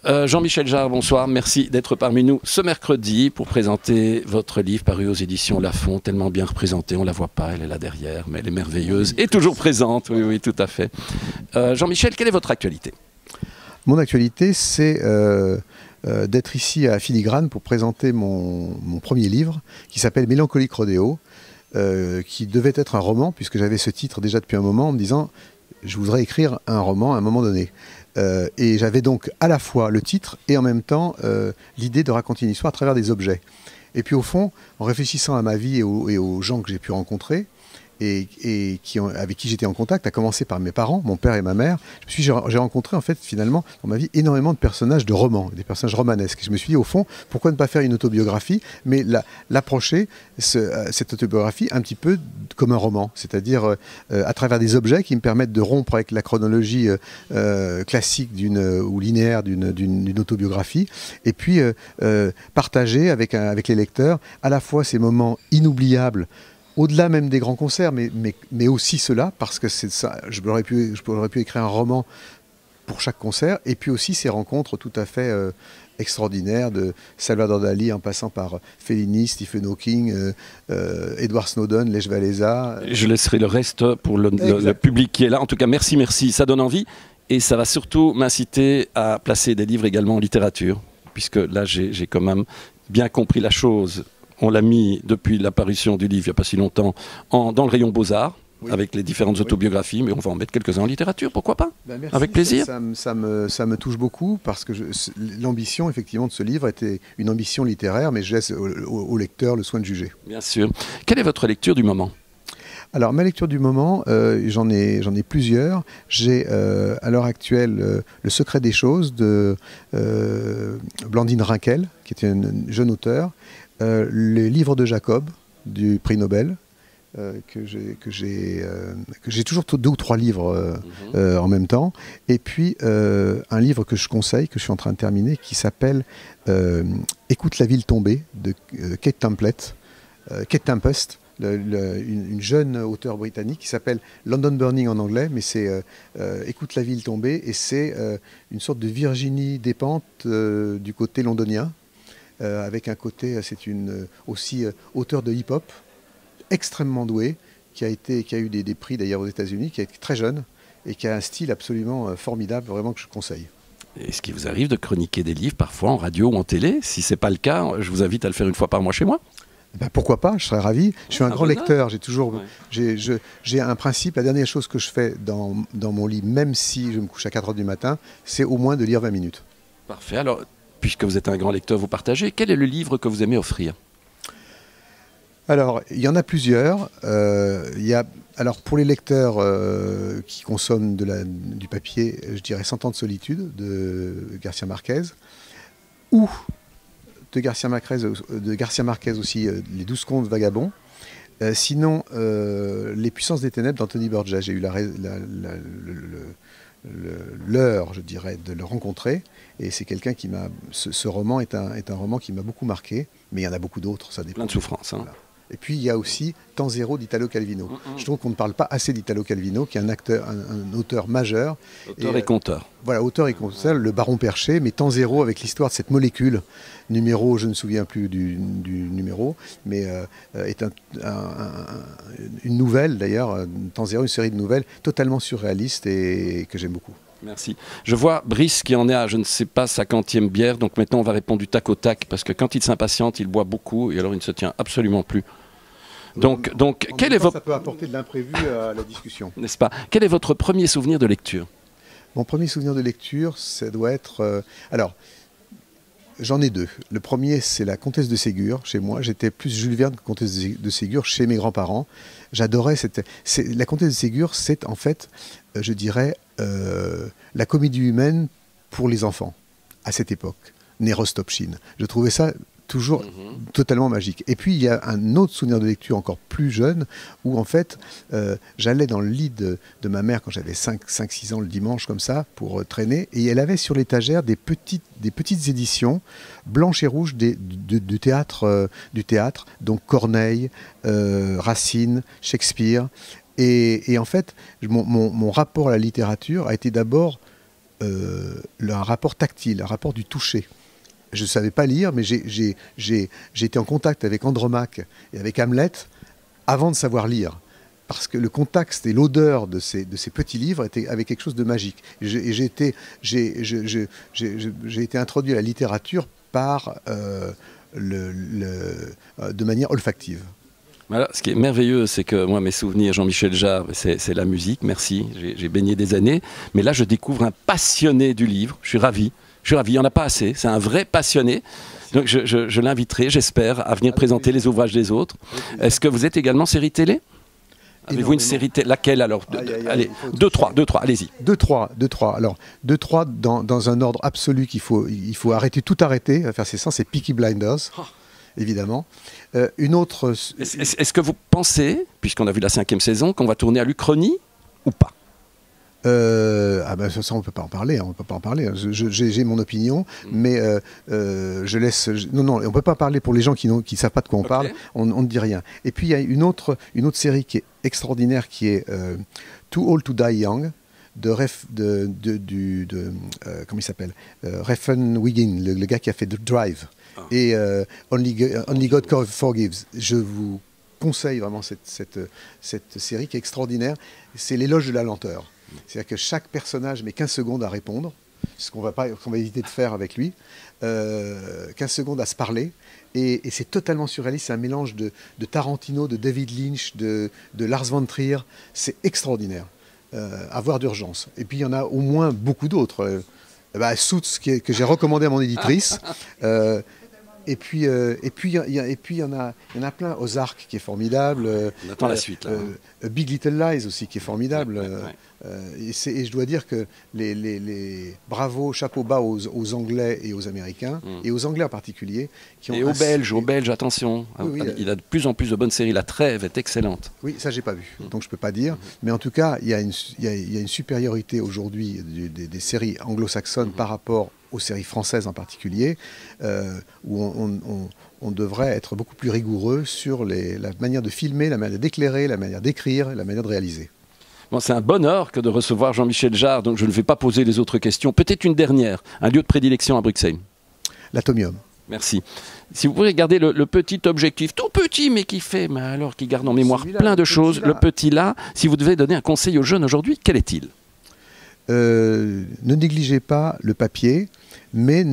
Jean-Michel Jarre, bonsoir. Merci d'être parmi nous ce mercredi pour présenter votre livre paru aux éditions Lafon, tellement bien représenté. On ne la voit pas, elle est là derrière, mais elle est merveilleuse et toujours présente. Oui, oui, tout à fait. Jean-Michel, quelle est votre actualité? Mon actualité, c'est d'être ici à Filigrane pour présenter mon premier livre qui s'appelle Mélancolique Rodéo, qui devait être un roman, puisque j'avais ce titre déjà depuis un moment en me disant je voudrais écrire un roman à un moment donné. Et j'avais donc à la fois le titre et en même temps l'idée de raconter une histoire à travers des objets. Et puis au fond, en réfléchissant à ma vie et aux gens que j'ai pu rencontrer, et avec qui j'étais en contact, à commencer par mes parents, mon père et ma mère, j'ai rencontré en fait finalement dans ma vie énormément de personnages de romans, des personnages romanesques. Je me suis dit au fond, pourquoi ne pas faire une autobiographie, mais l'approcher, cette autobiographie, un petit peu comme un roman, c'est-à-dire à travers des objets qui me permettent de rompre avec la chronologie classique ou linéaire d'une autobiographie, et puis partager avec les lecteurs à la fois ces moments inoubliables, au-delà même des grands concerts, mais aussi cela, parce que c'est ça, je pourrais pu écrire un roman pour chaque concert, et puis aussi ces rencontres tout à fait extraordinaires de Salvador Dali en passant par Fellini, Stephen Hawking, Edward Snowden, Lech Walesa. Je laisserai le reste pour le public qui est là. En tout cas, merci, ça donne envie, et ça va surtout m'inciter à placer des livres également en littérature, puisque là j'ai quand même bien compris la chose. On l'a mis depuis l'apparition du livre, il n'y a pas si longtemps, dans le rayon Beaux-Arts, oui, avec les différentes autobiographies, mais on va en mettre quelques-uns en littérature, pourquoi pas? Merci, avec plaisir. Ça me touche beaucoup, parce que l'ambition, effectivement, de ce livre était une ambition littéraire, mais je laisse au lecteur le soin de juger. Bien sûr. Quelle est votre lecture du moment? Alors, ma lecture du moment, j'en ai plusieurs. J'ai, à l'heure actuelle, Le secret des choses de Blandine Rinkel, qui était une jeune auteure. Les livres de Jacob, du prix Nobel, que j'ai toujours 2 ou 3 livres en même temps. Et puis, un livre que je conseille, que je suis en train de terminer, qui s'appelle Écoute la ville tombée, de Kate Tempest. Une jeune auteure britannique qui s'appelle London Burning en anglais, mais c'est Écoute la ville tombée, et c'est une sorte de Virginie Despentes du côté londonien, avec un côté, c'est aussi auteure de hip-hop, extrêmement douée, qui a eu des prix d'ailleurs aux États-Unis, qui est très jeune et qui a un style absolument formidable, vraiment que je conseille. Est-ce qu'il vous arrive de chroniquer des livres parfois en radio ou en télé? Si ce n'est pas le cas, je vous invite à le faire une fois par mois chez moi. Ben pourquoi pas, je serais ravi. Je suis un grand lecteur, j'ai un principe, la dernière chose que je fais dans mon lit, même si je me couche à 4h du matin, c'est au moins de lire 20 minutes. Parfait. Alors, puisque vous êtes un grand lecteur, vous partagez, quel est le livre que vous aimez offrir? Alors, il y en a plusieurs. Alors, pour les lecteurs qui consomment du papier, je dirais 100 ans de solitude de Garcia Marquez, ou de Garcia Marquez aussi, Les 12 contes vagabonds. Sinon, Les puissances des ténèbres d'Anthony Burgess. J'ai eu l'heure, je dirais, de le rencontrer, et c'est quelqu'un qui m'a... Ce roman est un roman qui m'a beaucoup marqué, mais il y en a beaucoup d'autres, ça dépend. Plein de souffrance. Hein. Voilà. Et puis il y a aussi Temps zéro d'Italo Calvino. Je trouve qu'on ne parle pas assez d'Italo Calvino, qui est un auteur majeur. Auteur et conteur. Voilà, auteur et conteur, le Baron Perché, mais Temps zéro avec l'histoire de cette molécule, numéro, je ne me souviens plus du numéro, mais est une nouvelle d'ailleurs, Temps zéro, une série de nouvelles totalement surréalistes et que j'aime beaucoup. Merci. Je vois Brice qui en est à, je ne sais pas, sa 40e bière, donc maintenant on va répondre du tac au tac, parce que quand il s'impatiente, il boit beaucoup, et alors il ne se tient absolument plus. Donc quel est votre... Ça peut apporter de l'imprévu à la discussion. N'est-ce pas? Quel est votre premier souvenir de lecture? Mon premier souvenir de lecture, ça doit être... alors, j'en ai 2. Le premier, c'est La Comtesse de Ségur, chez moi. J'étais plus Jules Verne que Comtesse de Ségur, chez mes grands-parents. J'adorais La Comtesse de Ségur, c'est en fait, je dirais, la comédie humaine pour les enfants, à cette époque, né Rostopchine. Je trouvais ça toujours totalement magique. Et puis il y a un autre souvenir de lecture encore plus jeune, où en fait j'allais dans le lit de ma mère quand j'avais 5-6 ans le dimanche comme ça, pour traîner, et elle avait sur l'étagère des petites éditions blanches et rouges du théâtre, donc Corneille, Racine, Shakespeare. Et en fait, mon rapport à la littérature a été d'abord un rapport tactile, un rapport du toucher. Je ne savais pas lire, mais j'ai été en contact avec Andromaque et avec Hamlet avant de savoir lire. Parce que le contexte et l'odeur de ces petits livres avaient quelque chose de magique. J'ai été introduit à la littérature par, de manière olfactive. Voilà, ce qui est merveilleux, c'est que moi, mes souvenirs, Jean-Michel Jarre, c'est la musique, merci, j'ai baigné des années. Mais là, je découvre un passionné du livre, je suis ravi, il n'y en a pas assez, c'est un vrai passionné. Donc je l'inviterai, j'espère, à venir présenter les ouvrages des autres. Est-ce que vous êtes également série télé? Avez-vous une série télé? Laquelle alors? Allez, 2-3, allez-y. 2-3. Alors, 2-3 dans un ordre absolu qu'il faut arrêter, tout arrêter, faire ses sens, c'est Peaky Blinders. Évidemment. Une autre... Est-ce que vous pensez, puisqu'on a vu la 5e saison, qu'on va tourner à l'Uchronie ou pas? Ah ben ça on peut pas en parler, on peut pas en parler. J'ai mon opinion, mais je laisse. Non, on peut pas parler pour les gens qui savent pas de quoi on parle. On ne dit rien. Et puis il y a une autre série qui est extraordinaire, qui est Too Old to Die Young comment il s'appelle, Refn Wiggin, le gars qui a fait The Drive et Only God Forgives. Je vous conseille vraiment cette série qui est extraordinaire. C'est l'éloge de la lenteur. C'est-à-dire que chaque personnage met 15 secondes à répondre, ce qu'on va éviter de faire avec lui, 15 secondes à se parler, et c'est totalement surréaliste, c'est un mélange de Tarantino, de David Lynch, de Lars von Trier, c'est extraordinaire, à voir d'urgence. Et puis il y en a au moins beaucoup d'autres, Suits, que j'ai recommandé à mon éditrice, et puis il y en a plein. Ozark qui est formidable. On attend la suite. Là, Big Little Lies aussi qui est formidable. Et je dois dire que bravo, chapeau bas aux Anglais et aux Américains, et aux Anglais en particulier. Et aux Belges, attention. Oui, il a de plus en plus de bonnes séries. La Trêve est excellente. Oui, ça j'ai pas vu, donc je peux pas dire. Mais en tout cas, il y a une supériorité aujourd'hui des séries anglo-saxonnes par rapport aux séries françaises en particulier, où on devrait être beaucoup plus rigoureux sur la manière de filmer, la manière d'éclairer, la manière d'écrire, la manière de réaliser. Bon, c'est un bonheur que de recevoir Jean-Michel Jarre, donc je ne vais pas poser les autres questions. Peut-être une dernière, un lieu de prédilection à Bruxelles. L'Atomium. Merci. Si vous pouvez garder le petit objectif, tout petit mais qui garde en mémoire plein de choses, le petit là, si vous devez donner un conseil aux jeunes aujourd'hui, quel est-il? Ne négligez pas le papier, mais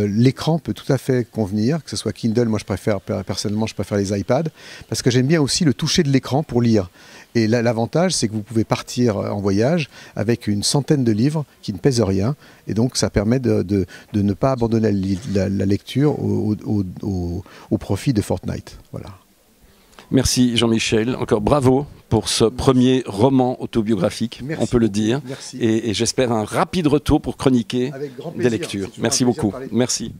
l'écran peut tout à fait convenir, que ce soit Kindle, moi personnellement je préfère les iPads, parce que j'aime bien aussi le toucher de l'écran pour lire. Et l'avantage, c'est que vous pouvez partir en voyage avec une centaine de livres qui ne pèsent rien, et donc ça permet de ne pas abandonner la lecture au profit de Fortnite. Voilà. Merci Jean-Michel, encore bravo pour ce premier roman autobiographique, on peut le dire, et j'espère un rapide retour pour chroniquer des lectures. Merci beaucoup, merci.